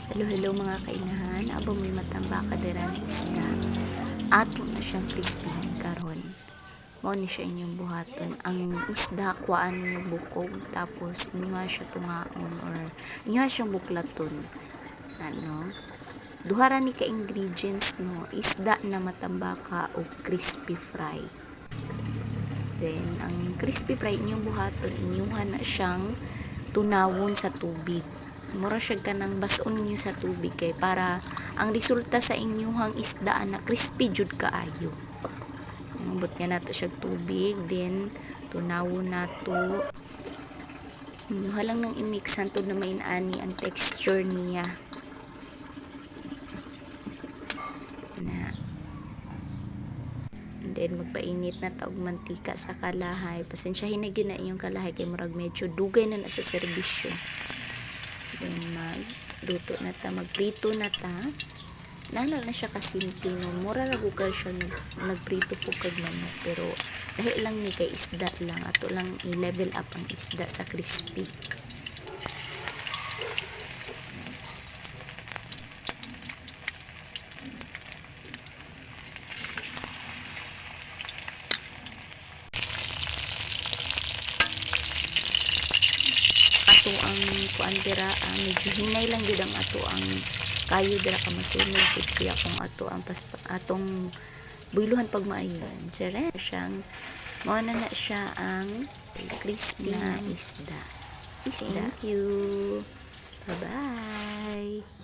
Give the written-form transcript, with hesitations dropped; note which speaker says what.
Speaker 1: Hello, hello mga kainahan. Aba mo'y matambaka dira na isda. Ato na siyang crispy karon. Mao ni siya inyong buhaton. Ang isda kuhaan niyo bukog tapos inyo siya tungaon or inyo siyang buklaton. Duha ra ni ka ingredients no, isda na matambaka o crispy fry. Then ang crispy fry inyong buhaton, inyuhan na siyang tunawon sa tubig. Mura siya kanang bason niyo sa tubig kay para ang resulta sa inyuhang isda na crispy jud kaayo. Mabot nga nato siya tubig, then tunawon nato. Inyuha lang nang i-mix hantod na mainani ang texture niya. Na. And then magpainit na ta og mantika sa kalahay. Pasensyahin na gyud na inyong kalahay kay murag medyo dugay na sa serbisyo. Then magluto na ta, magprito na ta. Nana na siya kasimple no. Mura ra gugay siya nagprito po kag manok, pero dahil lang ni kay isda lang, ato lang i-level up ang isda sa crispy. Ato ang kuan dira, medyo hinay lang gid ang ato ang kayo dira ka masunog kag siya kung ato ang atong buyluhan pag maayon. Dire siyang mao na siya ang crispy na isda. Thank you. Bye-bye.